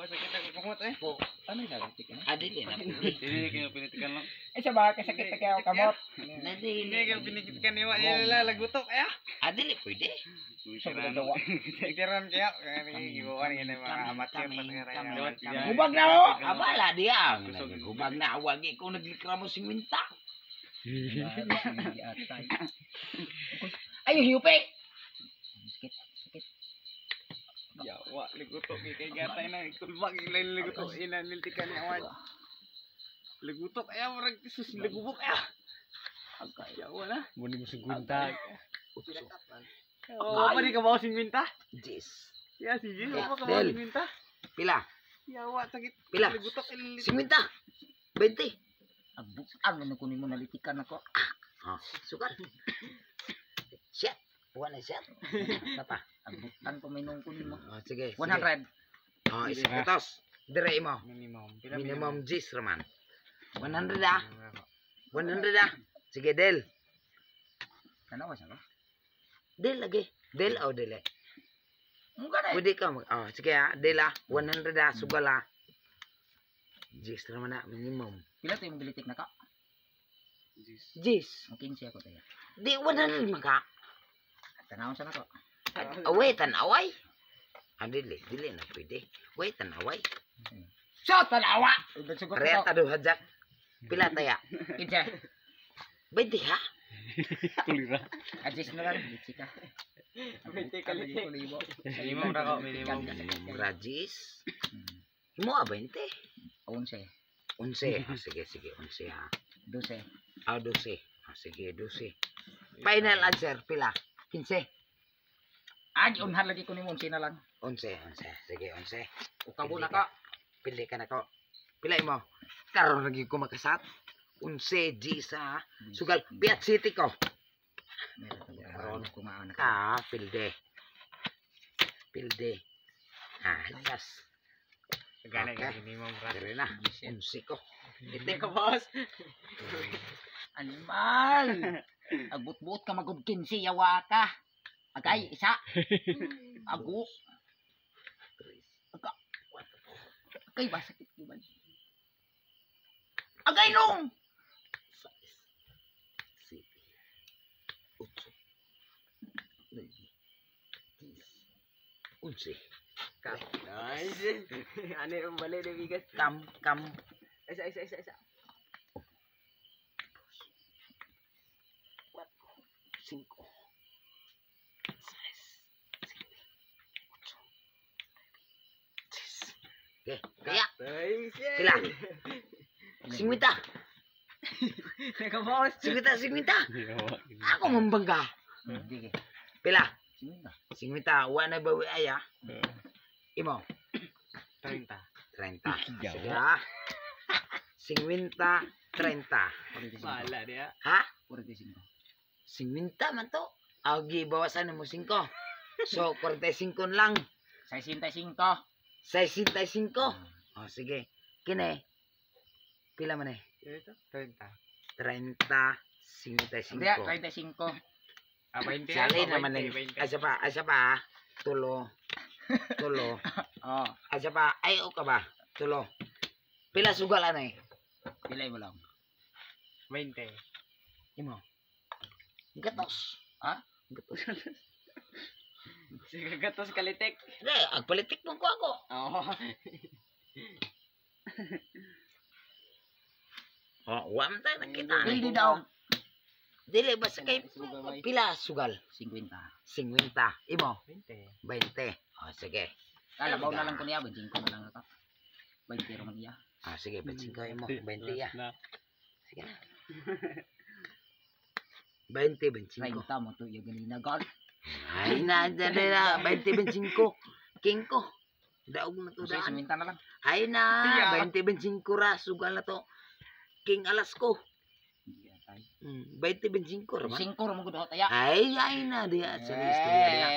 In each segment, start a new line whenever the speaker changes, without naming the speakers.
sakit ako kamot eh.
Po, ano yung nalatik na? Adili na.
Hindi kayo pinitikan lang.
Sa baka kasakit na kayo kamot.
Hindi kayo pinitikan niya. Wala lagutok kaya.
Adili, pwede.
Tiran kaya. Ibukan yan yung mga amateur.
Hubag na ho! Abala diya. Hubag na. Wagi ko naglikra mo si Minta.
Ay, hiupi! Sakit, sakit.
Yawa, lagutok. Kaya gatay na. Kulbag ilan lagutok. Inaniltikan niya. Lagutok. Ayaw, marag sus. Lagubok. Yawa na.
Muni mo sugunta.
Oo, pa di ka ba si Minta?
Jis.
Ya, sige.
Ya,
Apa ka ba
Del.
si Minta?
Pila?
Yawa, sakit.
Pila?
Lagutok.
Si Minta. 20.
Ang ano kunin mo nalitikan ako.
Sukat. Shit. Wala shit. Apa?
Ang kuminong kunin mo.
Sige.
100.
Isang kutos. Dire mo.
Minimum.
Minimum Jis raman. 100 ah. 100 ah. Sige, Del.
Ano ba siya?
Del lagi. Del o Del.
Mungkin na.
Pwede ka mag... sige ah. Del ah. 100 ah. Sugal ah. Jis raman ah. Minimum.
Pila to yung bilitik na ka?
Jis.
Ang 15 ako tayo.
Di 100 maka.
Tanawon sa nako.
Away tanaway. Dili. Dili na pwede. Wait tanaway.
So, tanawa! Sugot
Kaya
ko.
tado hajak. Pila taya?
15.
20 ha?
Tulira.
Adjust na lang. Bitsi ka.
20 ka litik.
Libo.
Minimum na ko, minimum.
Rajis. Mo 20.
11.
11. Sige, 11 ha.
12.
12. Sige, 12. Final answer, pila? 15.
Unhar lagi ko ni mo, 11 na lang.
11. Sige, 11.
Ukabo na ka.
Pili ka na ko. Pilay mo. Karon lagi ko makasat. 11 G's ha. Sugal, Piat City ko.
Meron ko maana ka.
Pilde. Yes.
Gana
Okay.
ka, minimum.
Dire na. 11 ko.
Hindi ka, boss.
Animal! Agbut-but ka magod 15, yawa ka. Agay, isa. Agu. Agay ba? Sakit ba? Agay nung!
7, 8, 11.
Nice. Ano yung bali na bigas?
Kam.
Isa.
5, 6, 7, 8, 9, 10. Okay, kaya.
Nice.
Pila? 50.
Naka-boss.
50. Ako mambangga.
Sige.
Pila?
Sige.
50. Wala bawi aya. Imo.
30.
30. Sige ha. 50, 30.
Bahala dia.
Ha?
45.
50 man to. Agi bawasan mo 5. So 45 lang.
65.
65. Sige. Kine. Pila man eh?
Ito? 30.
30, 55.
Hindi, 35.
20.
Sali naman eh. Asa pa. Tulo.
Oh,
Asa pa. Ay, o ka ba? Tulo. Pila sugal ano eh?
pilay mo lang.
20.
Imo. Gatos.
Ha?
Gatos.
Sige, gatos kalitik.
Hindi, agpolitik mo ko ako.
Oo.
Wam tayo nakita.
Hindi daw.
Dili, basta kay pila sugal.
50.
50. Imo.
20.
20. Sige.
Kalabaw na lang ko niya, 25 na lang ako. 20 naman niya.
Sige, 25 mo. 20 ya. Sige na. 20, 25.
30 mo to, yung ganinagal.
Ay, na, 20, 25. King ko. Daog na to
Kasi
daan.
siminta na lang.
Ay na, 20, 25 ra. Sugal na to. King alas ko. 20, 25 raman.
5 mo ko daw taya.
Ay, na. Diya, sa istorya diya.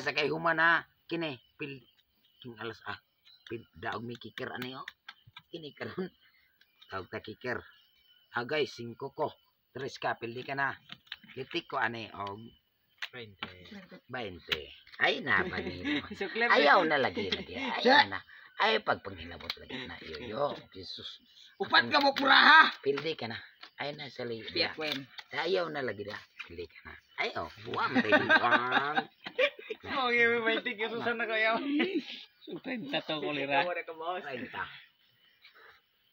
Sa kay humana. Kine, king alas daog may kiker ano yun? Kini karon. Tawag ta kiker. Guys, 5 ko. 3 ka, pildi ka na. Litik ko ano og
20.
20. Ay na, bali.
Suklep.
Ayaw na lagi. Ayaw na. Ay, pagpanghilabot lagi na. Yo, Jesus.
Upat ka mo puraha.
Pildi ka na. Ay, nasa liya.
Biya kwen.
Ayaw na lagi na. Pildi ka na. Ayaw. Buwang, pildi. Buwang.
Oh, yung may tigil susan na kaya.
Sultan tato kolera.
30.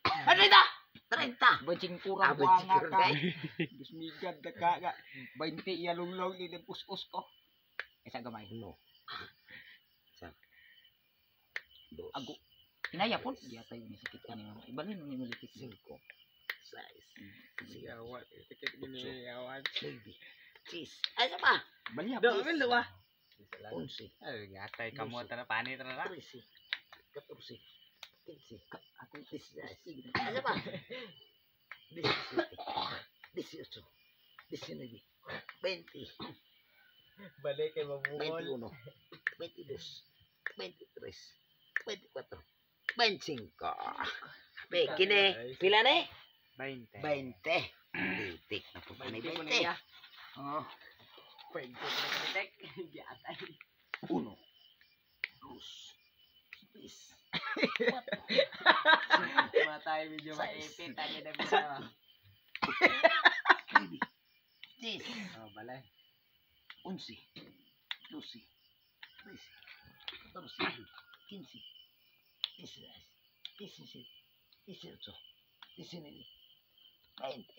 Ano ito? 30.
Bancing kurang
Abot
buang
siguro,
ka.
day.
Bismigad na ka. 20 yalong-long ni pus-us ko. Isa gamay.
No. Dos.
Ago. Inaya po. Diya tayo nisakit ka niyo. Ibalin mo ni Militik.
5. 6.
Yawat. Tikit gini yawat.
7. Cheese. Ay, sa pa?
Baliya
Do, kan luwa.
11.
Ay, gatay kamo tara pani tara.
13. 14. 15. Atong 16. Ay, sa pa? 17. 18. 19. 20.
Balik kay mabuhol.
21. 22. 23. 24. 25. Be, kini. Pila na
20.
20. Titik na po pa ni 20. Oh.
20 na katek. Gatay.
1. 2. 3. 4.
Matay medyo maipit tani na bisa.
10.
Oh, balay.
11. 12. 13. 14. 15. 16. 17. 18. 19. 20.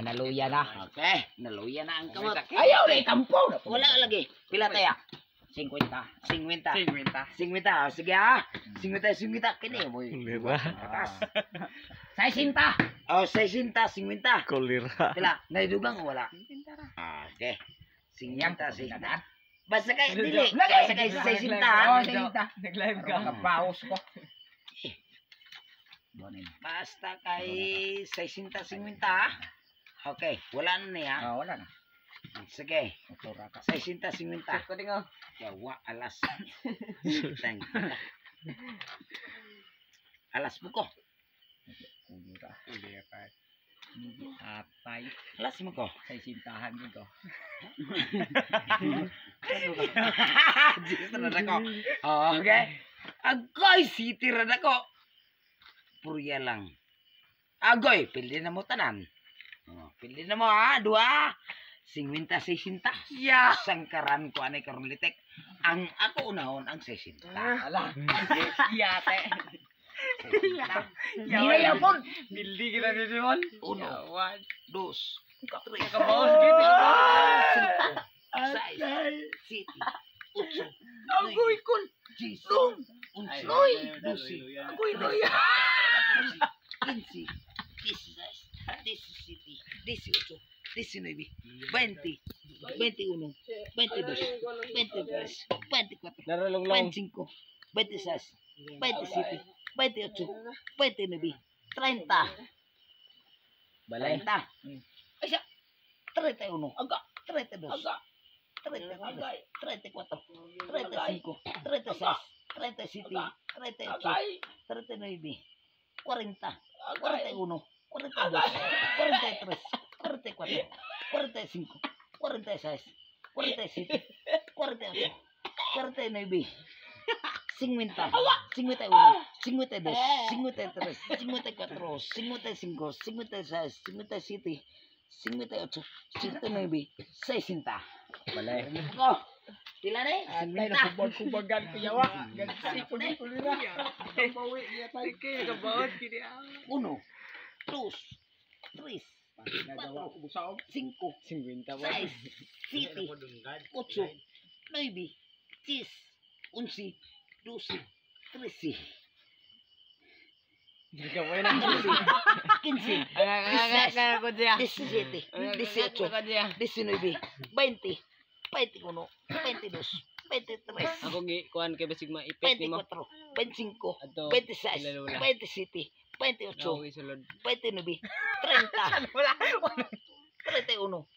naluya na.
Okay, naluya na ang kamot.
Ayaw na ikampo.
Wala lagi. Pila taya?
50.
50.
50.
50. Sige ha. 50. Kini mo.
Kolera.
Atas.
60.
Oh, 60. 50.
Kolera.
Pila? Naidugang o wala? Okay. 50. Basta kay dili. Basta kay 60.
Oh, 60.
Nag-live ka.
Kapaos ko.
Basta kay 60. Okay, wala na niya.
Wala na.
Sige.
Motora ka.
60.
Ko dingo.
Yawa, alas. Teng. Alas mo ko.
Kumura.
Hindi pa.
Atay.
Alas mo ko.
Sa sintahan dito.
Diyos na ko. Okay. Agoy, city rin ako. Purya lang. Agoy, pildi na mo tanan. Pildi na mo ha, 2. 50.
Yeah.
Sangkaran ko anay karulitek. Ang ako unahon ang 60.
Ala.
Yate.
Iya po.
Bildi kita ni Simon.
1, 2, 3, 4,
Kabawas gitu.
5, 6, 7, 8,
Agoy kun.
10,
Long.
11,
Loy.
12,
Agoy loya.
15, 16, 17, 18, 19, 20, 21, 22, 23, 24,
Naralong-long.
25, 26, 27, 28, 29, 30.
Balay.
30. Ay siya. 31.
Aga.
32.
Aga.
33.
Agay.
34. 35. 36. 37. 38.
Agay.
39. 40. 41. 42. 43. 44. 45. 46. 47. 48. 49. 50, 51, 52, 53, 54, 55, 56, 57, 58, 59, 60.
Balay.
Ako, pila na eh?
Atay na kubag-kubagan ko yawa. Gansi ko ni kulira. Bawi niya tayo.
Sige, kabawas gini.
1, 2, 3, 4, 5,
50 ba?
6, 7, 8, 9, 10, 11, 12, 13,
Hindi ka mo na.
15,
Kaya ko diya.
17, 18, 19, 20, 21, 22, 23,
Ako gi kuan kay basig maipit nimo.
24, 25,
Ato.
26,
ilalula.
27, 28,
Ako isulod.
29, 30, 31, 32,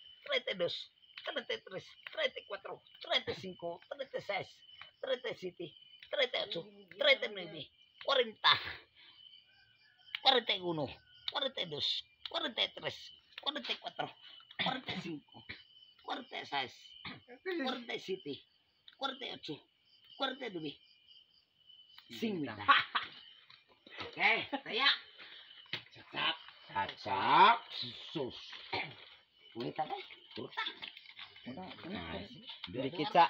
33, 34, 35, 36, 37, 38, 39, 40, 41, 42, 43, 44, 45, 46, 47, 48, 49, 50. Okay, taya.
Saksak.
Saksak. Sus. Wait, tagay. Turta.
Udah,
Nice.
Dikit sa.